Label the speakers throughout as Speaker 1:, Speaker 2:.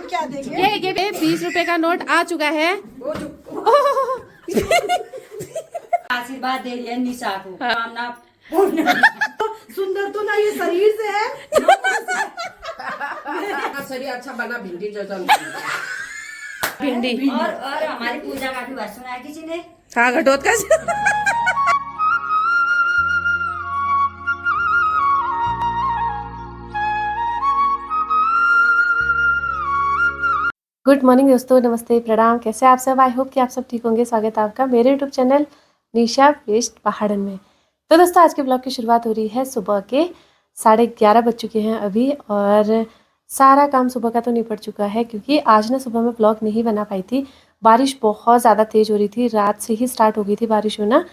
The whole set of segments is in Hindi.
Speaker 1: क्या देंगे? ये 20 रुपए का नोट आ चुका है।
Speaker 2: आशीर्वाद दे रही है निशा को। कामना
Speaker 1: सुंदर तो ना ये शरीर से है।
Speaker 3: शरीर अच्छा बना, भिंडी जैसा
Speaker 1: भिंडी
Speaker 2: और हमारी पूजा का भी बात सुना किसी ने।
Speaker 1: हाँ घटोत का। गुड मॉर्निंग दोस्तों, नमस्ते, प्रणाम। कैसे आप सब? आई होप कि आप सब ठीक होंगे। स्वागत है आपका मेरे यूट्यूब चैनल निशा वेस्ट पहाड़न में। तो दोस्तों आज के ब्लॉग की शुरुआत हो रही है सुबह के 11:30 बज चुके हैं अभी, और सारा काम सुबह का तो निपट चुका है क्योंकि आज ना सुबह में ब्लॉग नहीं बना पाई थी। बारिश बहुत ज़्यादा तेज़ हो रही थी, रात से ही स्टार्ट हो गई थी बारिश होना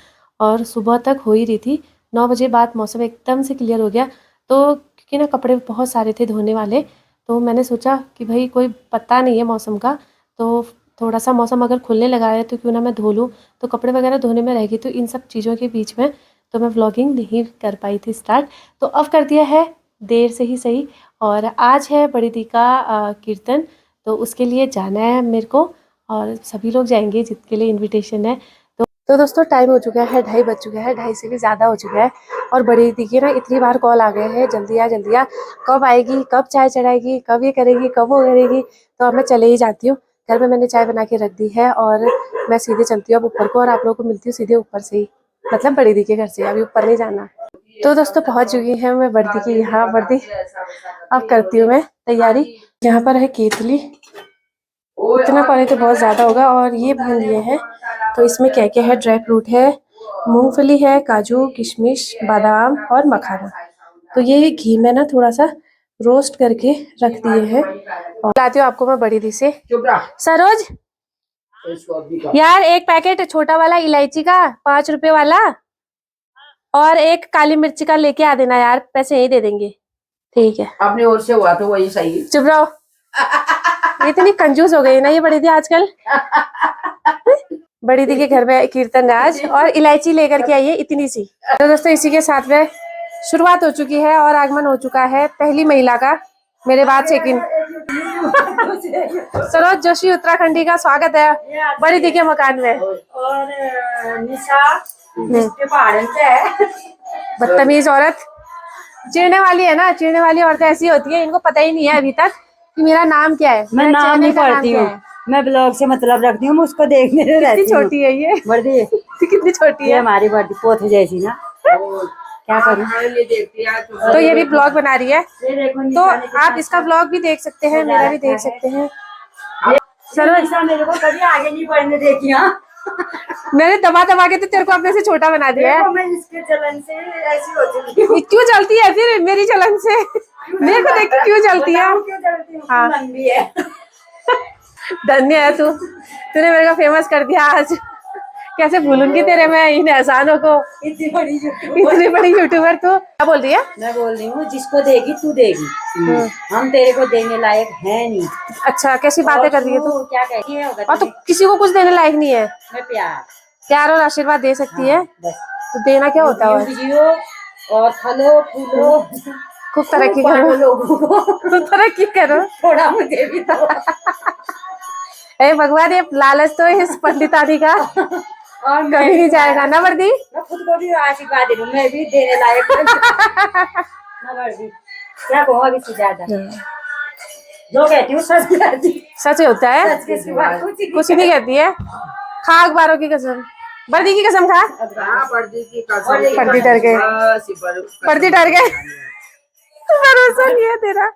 Speaker 1: और सुबह तक हो ही रही थी। 9 बजे बाद मौसम एकदम से क्लियर हो गया। तो क्योंकि ना कपड़े बहुत सारे थे धोने वाले, तो मैंने सोचा कि भाई कोई पता नहीं है मौसम का, तो थोड़ा सा मौसम अगर खुलने लगा है तो क्यों ना मैं धो लूँ। तो कपड़े वगैरह धोने में रहेगी, तो इन सब चीज़ों के बीच में तो मैं व्लॉगिंग नहीं कर पाई थी स्टार्ट। तो अब कर दिया है, देर से ही सही। और आज है बड़ी दी का कीर्तन, तो उसके लिए जाना है मेरे को, और सभी लोग जाएंगे जिसके लिए इन्विटेशन है। तो दोस्तों टाइम हो चुका है, 2:30 बज चुका है, 2:30 से भी ज़्यादा हो चुका है। और बड़ी दी के ना इतनी बार कॉल आ गए हैं, जल्दी आ जल्दी आ, कब आएगी, कब चाय चढ़ाएगी, कब ये करेगी, कब वो करेगी। तो अब मैं चले ही जाती हूँ। घर में मैंने चाय बना के रख दी है और मैं सीधे चलती हूँ अब ऊपर को, और आप लोगों को मिलती हूँ सीधे ऊपर से ही, मतलब बड़ी दी के घर से, अभी ऊपर नहीं जाना। तो दोस्तों पहुँच चुकी है मैं बड़ी दी की यहाँ। बड़ी अब करती हूँ मैं तैयारी। यहाँ पर है केतली, इतना पानी तो बहुत ज़्यादा होगा। और ये भून लिए हैं, तो इसमें क्या क्या है, ड्राई फ्रूट है, मूंगफली है, काजू, किशमिश, बादाम और मखाना। तो ये घी में ना थोड़ा सा रोस्ट करके रख दिए हैं। और लाती हूँ आपको मैं बड़ी दी से। सरोज यार एक पैकेट छोटा वाला इलायची का 5 रुपए वाला, और एक काली मिर्ची का लेके आ देना यार, पैसे यही दे देंगे। ठीक है,
Speaker 3: अपनी ओर से हुआ तो वही सही।
Speaker 1: चुप रहो। इतनी कंजूस हो गई ना ये बड़ी दी आजकल। बड़ी दी के घर में कीर्तन आज, और इलायची लेकर के आई है इतनी सी। तो दोस्तों इसी के साथ में शुरुआत हो चुकी है और आगमन हो चुका है पहली महिला का, मेरे बाद सेकंड। सरोज जोशी उत्तराखंडी का स्वागत है बड़ी दी के मकान में।
Speaker 2: और निशा पहाड़न से है।
Speaker 1: बदतमीज औरत, चिढ़ने वाली है ना, चिढ़ने वाली औरतें ऐसी होती है, इनको पता ही नहीं है अभी तक कि मेरा नाम क्या है।
Speaker 2: मैं नाम नहीं पढ़ती हूँ, मैं ब्लॉग से मतलब रखती हूँ, उसको देखने रहती हूँ।
Speaker 1: कितनी छोटी है ये,
Speaker 2: बड़ी
Speaker 1: कितनी छोटी है
Speaker 2: हमारी बड़ी पोत जैसी ना। क्या करूँ,
Speaker 1: तो ये भी ब्लॉग बना रही है, तो आप इसका ब्लॉग भी देख सकते हैं, मेरा भी देख सकते हैं।
Speaker 2: चलो ऐसा मेरे को कभी आगे नहीं बढ़ने देखी। हाँ
Speaker 1: मैंने दबा दबा के तो तेरे को अपने से छोटा बना दिया है।
Speaker 2: मैं इसके जलन से ऐसी हो चुकी हूँ।
Speaker 1: क्यों जलती है फिर मेरी जलन से? मेरे को देख के क्यों जलती है? हाँ धन्य है तू, तूने मेरे को फेमस कर दिया आज। कैसे भूलूंगी तेरे मैं इन एहसानों को। इतनी बड़ी यूट्यूबर तू। क्या बोल रही है?
Speaker 2: मैं बोल रही हूँ जिसको देगी तू देगी, हम तेरे को देने लायक है नहीं।
Speaker 1: अच्छा कैसी बातें कर रही है तू?
Speaker 2: क्या कहती है?
Speaker 1: और तो किसी को कुछ देने लायक नहीं है।
Speaker 2: मैं
Speaker 1: प्यार और आशीर्वाद दे सकती है, तो देना क्या होता है?
Speaker 2: जियो और फलो फूलो,
Speaker 1: खूब तरक्की करो लोगों को, खूब तरक्की करो,
Speaker 2: थोड़ा मुझे भी दो।
Speaker 1: भगवान ये लालच तो इस पंडितानी का और कभी नहीं जाएगा ना वर्दी।
Speaker 2: मैं खुद को भी आशीर्वाद दे दूं, मैं भी देने लायक ना वर्दी। क्या कहूँ इससे ज्यादा, जो कहती हूँ सच होता है, सच के सिवा
Speaker 1: कुछ नहीं कहती है। खा अखबारों की कसम, वर्दी की कसम खा। पर्दी डर गए, पर्दी डर गए, भरोसा नहीं है तेरा।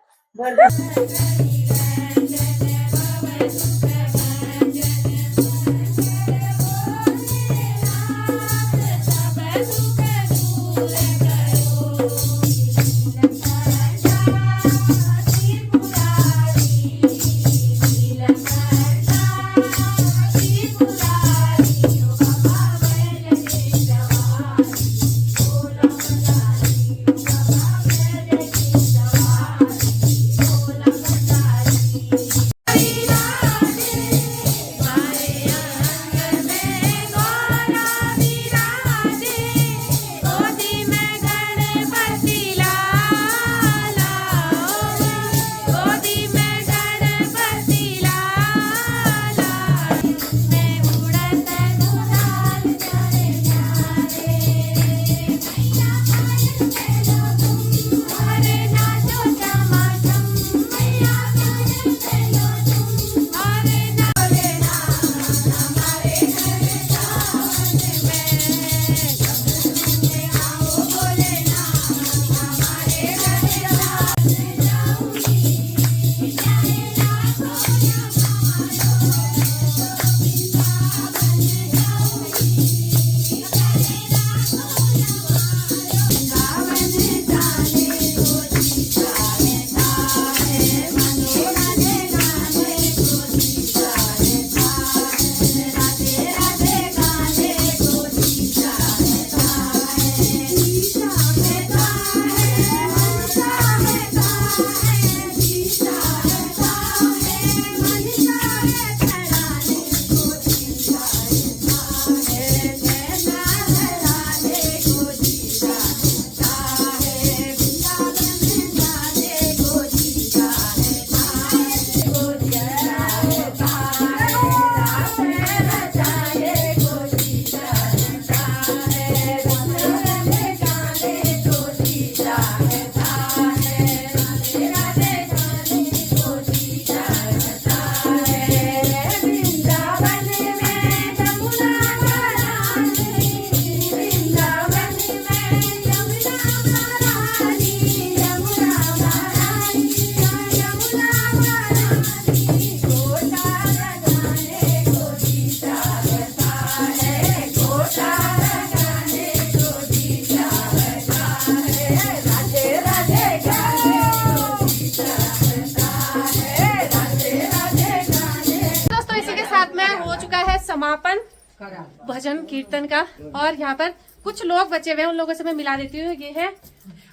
Speaker 1: भजन कीर्तन का। और यहाँ पर कुछ लोग बचे हुए हैं, उन लोगों से मैं मिला देती हूँ। ये है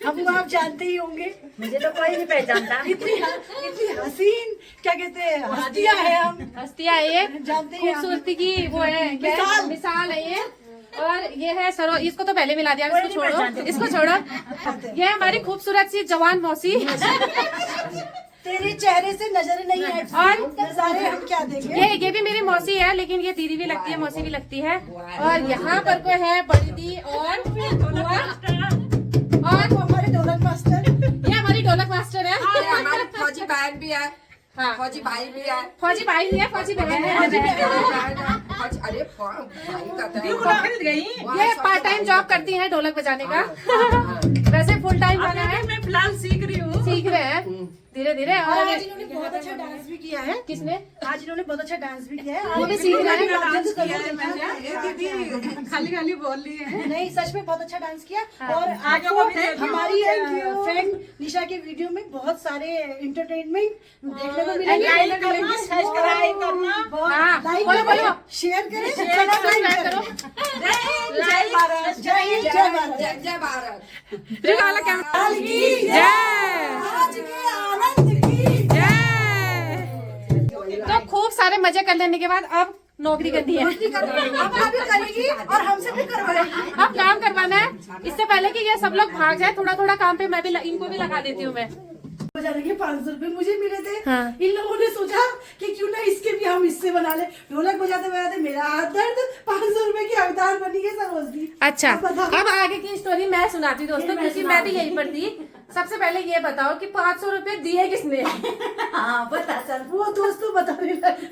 Speaker 4: हमको आप जानते ही होंगे,
Speaker 2: मुझे तो कोई नहीं पहचानता।
Speaker 4: इतनी हसीन क्या कहते हैं हस्तियां हैं हम,
Speaker 1: हस्तियाँ, ये
Speaker 4: जानते हैं
Speaker 1: खूबसूरती की वो है, क्या है? मिसाल है ये। और ये है सरो, इसको तो पहले मिला दिया, इसको छोड़ो, इसको छोड़ो। ये हमारी खूबसूरत सी जवान मौसी।
Speaker 4: तेरे चेहरे से नजर नहीं है
Speaker 1: और
Speaker 4: नजारे हम क्या देंगे।
Speaker 1: ये भी मेरी मौसी है, लेकिन ये दीदी भी लगती है, मौसी भी लगती है। और यहाँ पर कोई है बड़ी दी और
Speaker 4: हमारे ढोलक मास्टर,
Speaker 1: ये हमारी ढोलक मास्टर है।
Speaker 3: ये हमारी फौजी बहन भी है,
Speaker 1: हाँ,
Speaker 3: फौजी भाई भी है।
Speaker 1: फौजी भाई भी है, फौजी बहन है।
Speaker 3: अरे भाई कहते हैं
Speaker 1: ये पार्ट टाइम जॉब करती है ढोलक बजाने का। वैसे फुल टाइम वाला है।
Speaker 5: मैं फिलहाल सीख रही हूँ।
Speaker 1: सीख रहे हैं धीरे धीरे। और
Speaker 4: आज इन्होंने बहुत अच्छा डांस भी किया है।
Speaker 1: किसने?
Speaker 4: आज इन्होंने बहुत अच्छा डांस भी किया है।
Speaker 1: वो भी सीख रहे हैं।
Speaker 5: डांस किया है मैंने। ये दीदी खाली खाली बोल रही है।
Speaker 4: नहीं, सच में बहुत अच्छा डांस किया। और आपको हमारी फ्रेंड निशा के वीडियो में बहुत सारे एंटरटेनमेंट देखने को मिलेंगे।
Speaker 5: लाइक करना, सब्सक्राइब करना,
Speaker 1: हाँ,
Speaker 4: लाइक
Speaker 1: बोलो, बोलो।
Speaker 4: करें, शेयर करें,
Speaker 1: सब्सक्राइब करो।
Speaker 5: जय भारत,
Speaker 4: जय हिंद, जय भारत।
Speaker 3: जय भारत।
Speaker 1: वाला कैमरा। जय
Speaker 4: आज के आनंद की
Speaker 1: जय। तो खूब सारे मजे कर लेने के बाद अब नौकरी करनी है।
Speaker 4: अपना भी करेगी और हमसे भी करवाएगी।
Speaker 1: अब काम करवाना है। इससे पहले कि ये सब लोग भाग जाए, थोड़ा थोड़ा काम पे मैं भी इनको भी लगा देती हूँ मैं।
Speaker 4: बजाने के 500 रुपए मुझे मिले थे।
Speaker 1: हाँ।
Speaker 4: इन लोगों ने सोचा कि क्यों ना इसके भी हम हिस्से बना ले। ढोलक बजाते बजाते मेरा हाथ दर्द, 500 रुपए की हकदार बनी है सरोज दी।
Speaker 1: अच्छा,
Speaker 4: अब बताओ।
Speaker 1: अब आगे की स्टोरी मैं सुनाती हूँ दोस्तों, क्योंकि मैं भी यहीं पर थी। सबसे पहले ये बताओ कि 500 रुपए दिए किसने?
Speaker 2: हाँ बता चल,
Speaker 4: वो दोस्तों बताने लगे।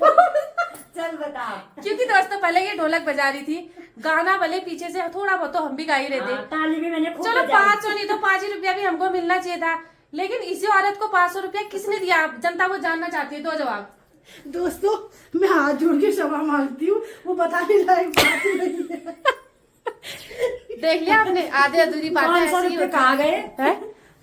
Speaker 2: चल बता।
Speaker 1: क्योंकि दोस्तों पहले ये ढोलक बजा रही थी, गाना भले पीछे से थोड़ा बहुत तो हम भी गा ही रहे थे।
Speaker 2: ताली भी मैंने खूब
Speaker 1: चलो
Speaker 2: बजाई।
Speaker 1: 500 नहीं तो 5 ही रुपया भी हमको मिलना चाहिए था। लेकिन इसी औरत को 500 रुपया किसने दिया? जनता वो जानना चाहती है, दो जवाब।
Speaker 4: दोस्तों मैं हाथ जोड़ के क्षमा मांगती हूँ, वो बताने लायक बात ही नहीं है।
Speaker 1: देख लिया आपने, आधे अधूरी बातें
Speaker 2: 500
Speaker 1: ऐसी ही
Speaker 2: रुपए
Speaker 1: होती
Speaker 2: कहाँ
Speaker 1: हैं।
Speaker 2: गए?
Speaker 1: हैं?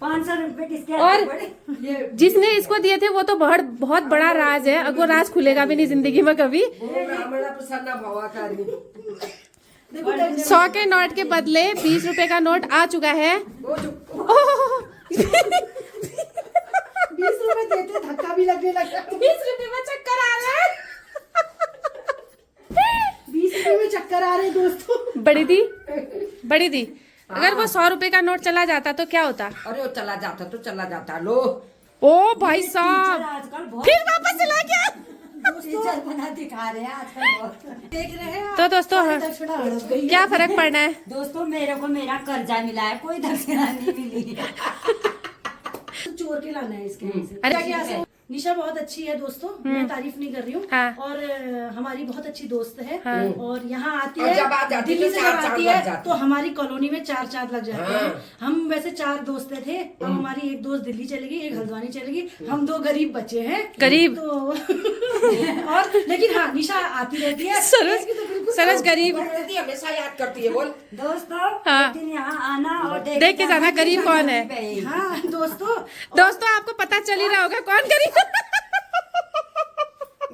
Speaker 2: 500 रुपए किसके
Speaker 1: और
Speaker 2: हाथ में पड़े?
Speaker 1: जिसने इसको दिए थे वो तो बहुत बड़ा राज है। अब वो राज खुलेगा भी नहीं जिंदगी में कभी।
Speaker 3: ब्राह्मण प्रसन्न भवा करी।
Speaker 4: देखो
Speaker 1: 100 के नोट के बदले 20 रुपए का नोट आ चुका है।
Speaker 4: 20 रुपए देते धक्का भी लगने लगा।
Speaker 1: 20 रुपए में चक्कर आ रहा है।
Speaker 4: 20 रुपए में चक्कर आ रहे हैं दोस्तों।
Speaker 1: बड़ी दी अगर वो 100 रुपए का नोट चला जाता तो क्या होता?
Speaker 3: अरे वो चला जाता तो चला जाता। लो
Speaker 1: ओ भाई साहब,
Speaker 2: आजकल बहुत
Speaker 1: फिर वापस चला गया।
Speaker 2: टीचर बना दिखा रहे हैं आजकल बहुत।
Speaker 4: देख रहे हैं
Speaker 1: तो दोस्तों
Speaker 4: दक्षिणा हड़प गई।
Speaker 1: क्या फर्क पड़ना है?
Speaker 2: दोस्तों मेरे को मेरा कर्जा मिला है, कोई दक्षिणा नहीं मिली।
Speaker 4: चोर के लाना है इसके यहाँ से।
Speaker 1: अरे
Speaker 4: क्या क्या निशा बहुत अच्छी है दोस्तों, मैं तारीफ नहीं कर रही हूँ।
Speaker 1: हाँ।
Speaker 4: और हमारी बहुत अच्छी दोस्त है।
Speaker 1: हाँ।
Speaker 4: और यहाँ आती
Speaker 3: और
Speaker 4: है,
Speaker 3: जब आ जाती
Speaker 4: दिल्ली
Speaker 3: तो
Speaker 4: से
Speaker 3: चार
Speaker 4: जब
Speaker 3: चांद
Speaker 4: आती
Speaker 3: लग
Speaker 4: है
Speaker 3: जाते।
Speaker 4: तो हमारी कॉलोनी में 4 चांद लग जाते हैं।
Speaker 3: हाँ।
Speaker 4: हम वैसे 4 दोस्त थे, अब हमारी एक दोस्त दिल्ली चली गई, एक हल्द्वानी चली गई, हम 2 गरीब बचे हैं।
Speaker 1: गरीब?
Speaker 4: तो और लेकिन हाँ निशा आती रहती है।
Speaker 1: सरस गरीब।
Speaker 3: प्रकृति हमेशा याद करती है। बोल
Speaker 2: दोस्तों
Speaker 1: हाँ।
Speaker 2: एक दिन यहाँ आना और
Speaker 1: देख के जाना गरीब कौन है।
Speaker 4: हाँ
Speaker 1: दोस्तों आपको पता चल ही रहा होगा कौन गरीब।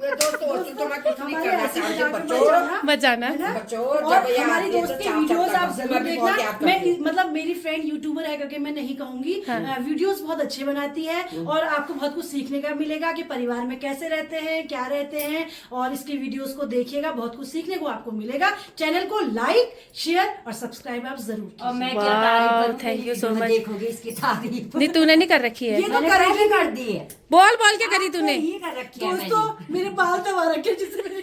Speaker 3: मैं दोस्तों तो मैं कुछ नहीं
Speaker 4: हमारे
Speaker 3: करना
Speaker 4: ऐसे
Speaker 3: चाहती।
Speaker 4: मजाक में
Speaker 3: बच्चों
Speaker 1: मत जाना।
Speaker 4: है ना?
Speaker 3: बच्चों
Speaker 4: और
Speaker 3: जब ये
Speaker 4: हमारी
Speaker 3: आती है
Speaker 4: दोस्त
Speaker 3: तो
Speaker 4: के
Speaker 3: चाप
Speaker 4: वीडियोस
Speaker 3: चाप
Speaker 4: आप
Speaker 3: करती है।
Speaker 4: जरूर
Speaker 3: मैं भी बहुत
Speaker 4: देखना।
Speaker 3: याद करती हूँ।
Speaker 4: मतलब मेरी फ्रेंड यूट्यूबर है करके मैं नहीं कहूंगी। वीडियोस बहुत अच्छे बनाती है और आपको बहुत कुछ सीखने का मिलेगा कि परिवार में कैसे रहते हैं, क्या रहते हैं। और इसके वीडियोस को देखिएगा, बहुत कुछ सीखने को आपको मिलेगा। चैनल को लाइक, शेयर और सब्सक्राइब आप जरूर
Speaker 2: और मैं
Speaker 1: वाह,
Speaker 2: क्या तारीफ करूं,
Speaker 1: thank you
Speaker 2: तेरी
Speaker 1: so
Speaker 2: वीडियो में
Speaker 1: much।
Speaker 2: देखोगे इसकी तारीफ।
Speaker 1: नहीं तूने नहीं कर रखी है।
Speaker 4: ये तो
Speaker 2: मैंने
Speaker 4: करेगी
Speaker 2: पहले कर दी है।
Speaker 1: बोल बोल के करी तूने।
Speaker 2: ये कर रखी है
Speaker 4: दोस्तों
Speaker 2: मैंने।
Speaker 4: मेरे बाल दबा रखे जिससे मेरे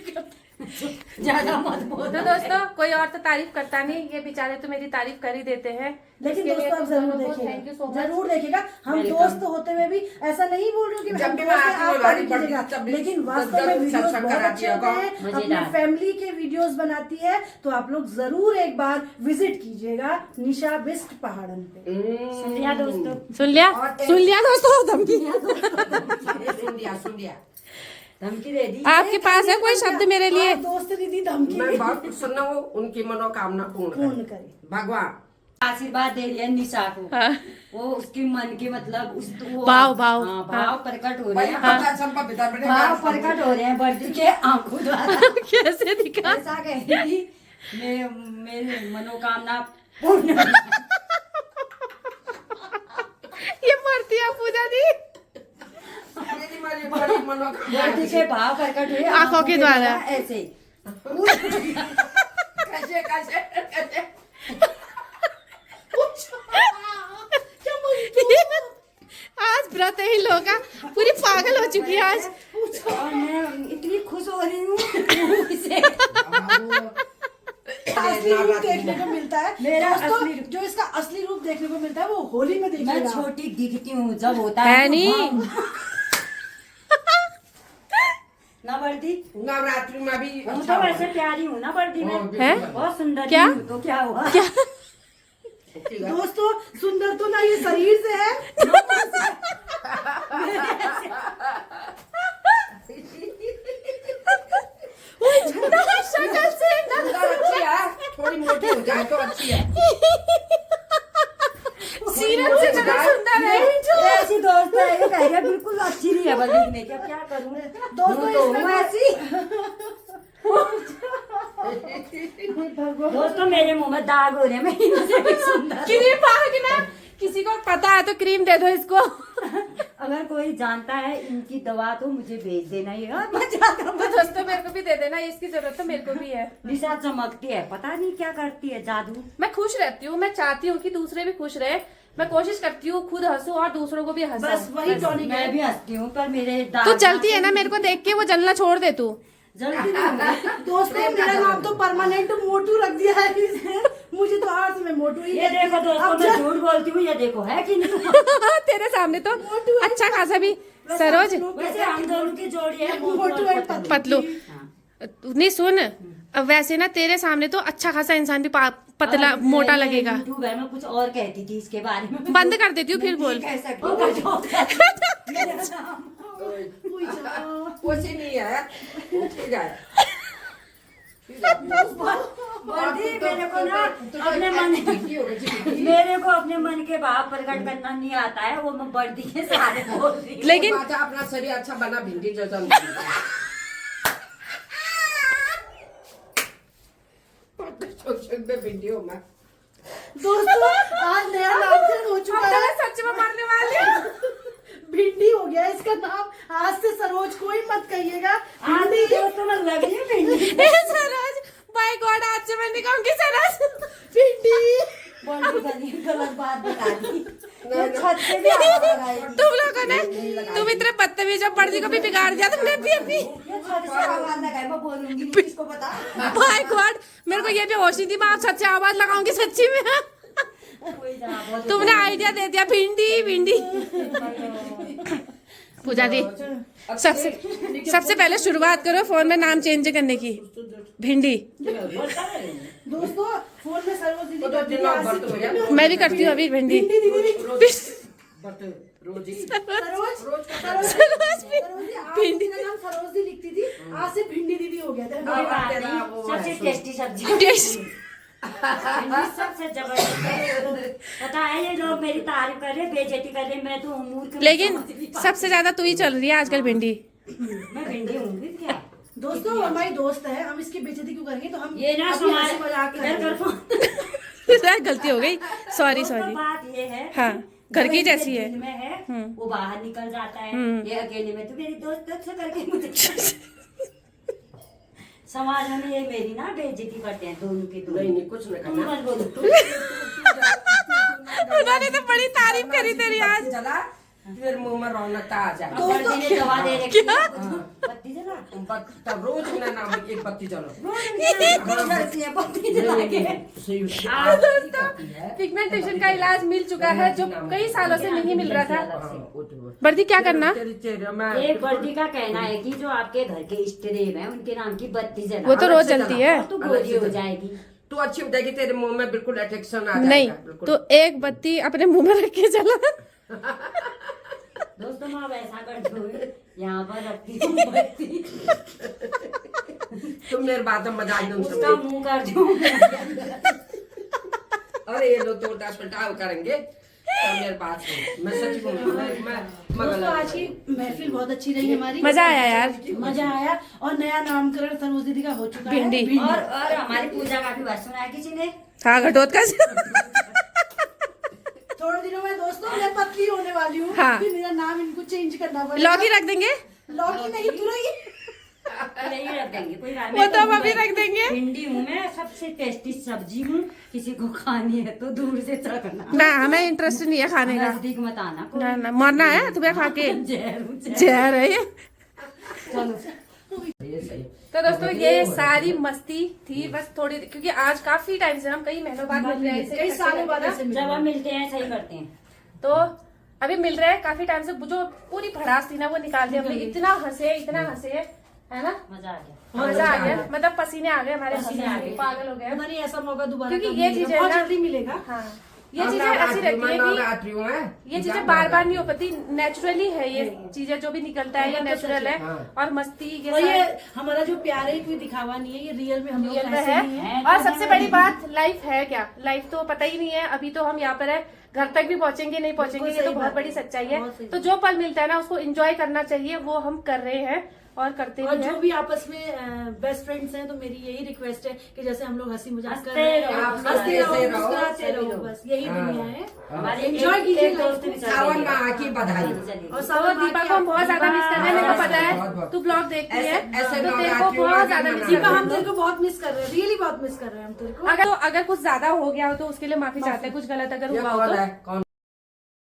Speaker 2: ज्यादा मत
Speaker 1: तो
Speaker 2: बोलो।
Speaker 1: दोस्तों कोई और तो तारीफ करता नहीं, ये बेचारे तो मेरी तारीफ कर ही देते हैं।
Speaker 4: लेकिन
Speaker 1: इसके लिए
Speaker 4: दोस्तों आप
Speaker 1: तो
Speaker 4: जरूर
Speaker 1: दोनों को thank you so
Speaker 4: देखिएगा,
Speaker 1: much।
Speaker 4: जरूर देखिएगा। हम दोस्त होते हुए भी ऐसा नहीं बोल रहे कि
Speaker 3: जब
Speaker 4: हम
Speaker 3: भी
Speaker 4: दोस्त
Speaker 3: मैं
Speaker 4: हैं,
Speaker 3: आती हूँ,
Speaker 4: आप
Speaker 3: हमारी
Speaker 4: तारीफ कीजिएगा।
Speaker 3: बड़ी तब भी
Speaker 4: लेकिन वास्तव
Speaker 3: जरूर
Speaker 4: में वीडियोस
Speaker 3: सत्संग
Speaker 4: बहुत
Speaker 3: कराती
Speaker 4: अच्छे
Speaker 3: है,
Speaker 4: होते हैं।
Speaker 2: मजेदार।
Speaker 4: अपने फैमिली के वीडियोस बनाती है, तो आप लोग जरूर एक बार विजिट कीजिएगा निशा बिस्ट पहाड़न पे।
Speaker 2: सुन लिया दोस्तों।
Speaker 1: सुन लिया दोस्तों धमकी।
Speaker 3: सुन लिया।
Speaker 2: धमकी दे दी।
Speaker 1: आपके पास है कोई शब्द मेरे लिए?
Speaker 4: आप दोस्त दीदी धमकी
Speaker 3: मैं बहुत कुछ सुनना हूँ, उनकी मनोकामना पूर्ण
Speaker 4: पूर्ण
Speaker 3: करे
Speaker 4: करे।
Speaker 3: भगवान।
Speaker 2: आशीर्वाद दे रही है निशा को।
Speaker 1: हाँ।
Speaker 2: वो उसके मन के मतलब उस वो
Speaker 1: भाव
Speaker 2: हाँ, भाव प्रकट हो रहे हैं।
Speaker 3: पता सब बिता बेटे
Speaker 2: भाव प्रकट हो रहे हैं बर्दी के आंखों द्वारा।
Speaker 1: कैसे दिखा?
Speaker 2: ऐसा कह रही थी मेरी मनोकामना पूर्ण।
Speaker 1: ये मरती है पूजा दी
Speaker 3: मेरी बड़ी मनोकामना
Speaker 2: बर्दी के भाव प्रकट हुए
Speaker 1: आंखों के द्वारा।
Speaker 2: ऐसे
Speaker 3: कैसे कैसे
Speaker 1: आज व्रत ही लोग पूरी पागल हो चुकी है आज।
Speaker 2: और मैं इतनी खुश हो रही हूँ इसे।
Speaker 4: असली रूप देखने को मिलता है
Speaker 2: मेरा
Speaker 4: दोस्तों,
Speaker 2: असली रूप।
Speaker 4: जो इसका असली रूप देखने को मिलता है वो होली में
Speaker 2: मैं
Speaker 4: देखिएगा।
Speaker 2: छोटी दिखती हूँ जब होता
Speaker 1: है
Speaker 2: है
Speaker 1: नहीं।
Speaker 2: ना बर्दी।
Speaker 3: नवरात्रि में भी
Speaker 2: हूँ
Speaker 3: अच्छा
Speaker 2: तो वैसे प्यारी हूँ ना बर्दी में।
Speaker 1: है?
Speaker 2: बहुत सुंदर
Speaker 1: क्या?
Speaker 2: हूँ तो क्या हुआ?
Speaker 4: दोस्तों सुंदर तो ना ये शरीर से है।
Speaker 1: शक्ल से
Speaker 3: अच्छी है, थोड़ी मोटी हो जाए तो अच्छी है।
Speaker 1: सीरत से ज्यादा सुंदर है।
Speaker 2: ऐसी दोस्त है ये कह रही है बिल्कुल अच्छी नहीं है बल्कि में क्या क्या करूँ
Speaker 4: दोस्तों
Speaker 2: तो
Speaker 4: इसमें
Speaker 2: हूँ ऐसी। दोस्तों मेरे मुंह में दाग हो रहे हैं मैं इनसे भी सुंदर।
Speaker 1: क्रीम भागना, किसी को पता है तो क्रीम दे दो इसको।
Speaker 2: अगर कोई जानता है इनकी दवा तो मुझे भेज देना ये मजा
Speaker 1: तो दोस्तों मेरे को भी दे देना, इसकी जरूरत तो मेरे को भी है।
Speaker 2: निशा चमकती है पता नहीं क्या करती है जादू।
Speaker 1: मैं खुश रहती हूँ, मैं चाहती हूँ कि दूसरे भी खुश रहे। मैं कोशिश करती हूँ खुद हंसूं और दूसरों को भी
Speaker 4: बस
Speaker 1: हंसाऊं।
Speaker 4: वही टॉनिक
Speaker 2: मैं
Speaker 4: है।
Speaker 2: भी हंसती हूँ पर मेरे दाग
Speaker 1: तू चलती है ना, मेरे को देख के वो जलना छोड़ दे तू।
Speaker 2: जल्दी नहीं होंगे।
Speaker 4: दोस्तों मेरा नाम तो परमानेंट मोटू रख दिया है इसने। मुझे तो आज में मोटू ही
Speaker 2: ये देखो दोस्तों
Speaker 4: अब
Speaker 2: मैं
Speaker 4: जब-
Speaker 2: झूठ बोलती हूँ ये देखो है कि नहीं।
Speaker 1: तेरे सामने तो अच्छा खासा भी सरोज
Speaker 2: वैसे हम दोनों की जोड़ी है
Speaker 4: मोटू एंड पतलू।
Speaker 1: पतलू नहीं सुन, अब वैसे ना तेरे सामने तो अच्छा खासा इंसान भी पतला
Speaker 2: और
Speaker 1: मोटा
Speaker 2: ये
Speaker 1: लगेगा।
Speaker 2: यूट्यूब है मैं कुछ और कहती थी इसके बारे में।
Speaker 1: बंद कर देती हूँ फिर बोल।
Speaker 2: कह सकती हूँ कुछ और कहती हूँ।
Speaker 3: कुछ नहीं है, ठीक है।
Speaker 2: बर्दी मेरे को ना अपने मन के भाव प्रकट करना नहीं आता है वो मैं बर्दी के सहारे बोल रही हूँ।
Speaker 1: लेकिन
Speaker 3: अपना शरीर अच्छा बना भिंडी जैसा वीडियो में
Speaker 4: दोस्तों आज नया नाम चेंज हो चुका है।
Speaker 1: सच में मरने वाले।
Speaker 4: भिंडी हो गया इसका नाम। आज से सरोज कोई मत कहिएगा।
Speaker 2: आज भी दोस्तों मैं लग रही हूँ भिंडी।
Speaker 1: सरोज बाय गॉड आज से मैं नहीं कहूंगी सरोज
Speaker 4: भिंडी
Speaker 2: बर्दी बनी गलत बात बता दी। ये छत से भी आवाज लगाएगी।
Speaker 1: तुम लोगों ने, तुम इतने बदतमीज हो, पर्दी को भी बिगाड़ दिया तुमने भी अपनी।
Speaker 2: ये छत से आवाज लगाए मैं बोलूंगी नहीं किसको बता।
Speaker 1: बाय गॉड मेरे को ये भी होश नहीं थी, मैं आप सच से आवाज लगाऊंगी सच्ची में।
Speaker 2: कोई जवाब बहुत-
Speaker 1: तुमने आइडिया दे दिया, भिंडी भिंडी। पूजा दी सबसे पहले शुरुआत करो फोन में नाम चेंज करने की। भिंडी
Speaker 4: दोस्तों फोन में सरोज दीदी करती है, आसिफ
Speaker 3: हो गया।
Speaker 1: मैं भी करती हूँ अभी भिंडी।
Speaker 4: भिंडी दीदी
Speaker 3: रोजी
Speaker 4: सरोज
Speaker 1: सरोज भी
Speaker 4: भिंडी का नाम सरोज दी लिखती थी, आज से भिंडी दीदी हो गया था।
Speaker 2: कोई बात नहीं, सबसे टेस्टी सब्जी सबसे जबरदस्त। पता है ये लोग मेरी तारीफ कर रहे बेइज्जती कर रहे मैं तो मूर्ख।
Speaker 1: लेकिन सबसे ज्यादा तू ही चल रही है आजकल भिंडी।
Speaker 2: मैं भिंडी हूँ क्या।
Speaker 4: दोस्तों हमारी दोस्त है, हम इसकी बेइज्जती क्यों करेंगे? तो हम
Speaker 2: ये ना
Speaker 4: अपनी हंसी मजाक
Speaker 2: इधर
Speaker 4: करेंगे।
Speaker 2: कर
Speaker 1: गलती हो गई, सॉरी
Speaker 2: दोस्तों,
Speaker 1: सॉरी।
Speaker 2: बात ये है
Speaker 1: हाँ, घर की
Speaker 2: जो
Speaker 1: जैसी
Speaker 2: मेरे
Speaker 1: है।
Speaker 2: दिल में है वो बाहर निकल जाता है। ये अकेले में तो मेरी दोस्त अच्छा करके मुझे समाज में ये मेरी ना बेइज्जती करते हैं दोनों के दोनों।
Speaker 3: नहीं कुछ नहीं
Speaker 2: तुम
Speaker 3: करना।
Speaker 2: मत बोलो।
Speaker 1: उन्होंने तो बड़ी तारीफ करी तेरी आज।
Speaker 3: चला फिर मुंह में रौनक आ जाए।
Speaker 2: बर्दी ने दवा दे रखी है। बत्ती जला
Speaker 3: तब रोज मेरा नाम एक बत्ती जलो।
Speaker 2: बत्ती जला के
Speaker 1: पिगमेंटेशन का इलाज मिल चुका है जो कई सालों से नहीं मिल रहा था। वर्दी क्या करना?
Speaker 2: एक बर्दी का कहना है कि जो आपके घर के इष्ट देव हैं उनके नाम की बत्ती जला
Speaker 1: वो तो रोज जलती है।
Speaker 2: तो गोरी हो जाएगी।
Speaker 3: तू अच्छी हो जाएगी, तेरे मुंह में बिल्कुल अट्रैक्शन आ जाएगा।
Speaker 1: नहीं
Speaker 3: बिल्कुल।
Speaker 1: तो एक बत्ती अपने मुंह में रख के जला।
Speaker 2: दोस्तों मैं अब ऐसा करती हूँ यहाँ पर रखती हूँ बत्ती,
Speaker 3: तुम मेरे बात में मजाक नहीं
Speaker 2: उसका
Speaker 3: समझे।
Speaker 2: मुंह कर दूँ
Speaker 3: और ये लोग तो उल्टा पलटा करेंगे तो मेरे पास में। मैं सच बोल रहा हूँ, मैं
Speaker 4: दोस्तों आज की महफिल बहुत अच्छी रही हमारी,
Speaker 1: मजा आया यार।
Speaker 4: मजा आया। और नया नामकरण सरोज दीदी का हो चुका है
Speaker 1: भिंडी।
Speaker 2: और हमारी पूजा का भी बात सुना किसी ने।
Speaker 1: हाँ घटोत्कच।
Speaker 4: थोड़े दिनों में दोस्तों मैं पतली होने वाली हूँ।
Speaker 1: हाँ।
Speaker 4: फिर मेरा नाम इनको चेंज करना पड़ेगा।
Speaker 1: लौकी रख देंगे,
Speaker 4: लौकी नहीं, तुरई।
Speaker 2: नहीं रख देंगे कोई बात
Speaker 1: वो
Speaker 2: नहीं।
Speaker 1: तो हम अभी रख देंगे।
Speaker 2: भिंडी हूँ मैं, सबसे टेस्टी सब्जी हूँ, किसी को खानी है तो दूर से चखना,
Speaker 1: ना हमें इंटरेस्ट नहीं है खाने का।
Speaker 2: नजदीक मत आना।
Speaker 1: ना ना मरना है तुम्हें खा के।
Speaker 2: जहर हूँ, जहर।
Speaker 1: जहर है ये।
Speaker 3: ये सही।
Speaker 1: तो दोस्तों ये सारी मस्ती थी बस थोड़ी, क्योंकि आज काफी टाइम से हम कई महीनों बाद मिल रहे हैं,
Speaker 4: कई सालों बाद ऐसे मिले।
Speaker 2: जब हम मिलते हैं सही करते हैं।
Speaker 1: तो अभी मिल रहे हैं काफी टाइम से। जो पूरी भड़ास थी ना वो निकाल दी हमने। इतना हंसे है ना,
Speaker 2: मजा आ गया।
Speaker 1: मजा आ गया। मतलब पसीने आ गए हमारे,
Speaker 2: पसीने आ गए।
Speaker 1: पागल हो गए।
Speaker 4: पता नहीं ऐसा मौका दोबारा
Speaker 1: क्योंकि
Speaker 4: कब
Speaker 1: ये
Speaker 4: मिलेगा।
Speaker 1: चीजें
Speaker 4: बहुत
Speaker 1: ना-
Speaker 4: जल्दी मिलेगा।
Speaker 1: हाँ ये चीजें ऐसी रहती है कि
Speaker 3: नवरात्रि में
Speaker 1: ये चीजें बार बार नहीं हो पाती, नेचुरली है ये चीजें। जो भी निकलता है ये नेचुरल है।
Speaker 3: हाँ।
Speaker 1: और मस्ती के
Speaker 4: और ये
Speaker 1: साथ
Speaker 4: हमारा जो प्यार है कोई दिखावा नहीं है, ये रियल में हम लोग
Speaker 1: रियल में
Speaker 4: ऐसे
Speaker 1: है।
Speaker 4: ही हैं।
Speaker 1: और सबसे बड़ी बात लाइफ है क्या, लाइफ तो पता ही नहीं है। अभी तो हम यहाँ पर है, घर तक भी पहुंचेंगे नहीं पहुंचेंगे, ये तो
Speaker 4: सही
Speaker 1: बहुत
Speaker 4: बात
Speaker 1: बड़ी
Speaker 4: है।
Speaker 1: सच्चाई है।
Speaker 4: बहुत सही
Speaker 1: तो जो पल मिलता है ना उसको एंजॉय करना चाहिए, वो हम कर रहे हैं और करते
Speaker 4: और
Speaker 1: भी
Speaker 4: जो
Speaker 1: हैं।
Speaker 4: भी आपस में बेस्ट फ्रेंड्स हैं तो मेरी यही रिक्वेस्ट है कि जैसे हम लोग हंसी मजाक कर
Speaker 2: हंसते
Speaker 4: रहे हैं,
Speaker 2: रहो,
Speaker 4: हंसते रहो,
Speaker 3: हंसते रहो,
Speaker 4: मुस्कुराते रहो,
Speaker 2: सभी
Speaker 4: बस यही
Speaker 3: हाँ।
Speaker 4: दुनिया है।
Speaker 2: हमारे
Speaker 4: एंजॉय कीजिए
Speaker 2: एक दोस्त भी
Speaker 4: लाइफ को।
Speaker 2: चल
Speaker 3: सावन
Speaker 2: रही है।
Speaker 3: माह की बधाई।
Speaker 4: और
Speaker 1: तो
Speaker 4: सावन
Speaker 1: दीपा
Speaker 4: माह
Speaker 1: को हम बहुत ज्यादा मिस कर रहे हैं, मेरे को पता
Speaker 3: बहुत,
Speaker 1: है
Speaker 3: बहुत।
Speaker 1: तू ब्लॉग देखती है,
Speaker 3: ऐसे
Speaker 1: तो तेरे को
Speaker 3: नवरात्रियों
Speaker 1: बहुत
Speaker 3: में
Speaker 1: ज्यादा
Speaker 3: भी
Speaker 1: मिस
Speaker 4: दीपा
Speaker 1: कर
Speaker 4: हम
Speaker 1: रहे
Speaker 4: तेरे को बहुत मिस कर रहे हैं, रियली बहुत मिस कर रहे हैं हम तेरे को।
Speaker 1: हैं। अगर कुछ ज्यादा हो गया हो तो उसके लिए माफी चाहते हैं, कुछ गलत अगर
Speaker 3: ये
Speaker 1: हुआ हो
Speaker 3: कौन
Speaker 1: तो।
Speaker 3: है? कौन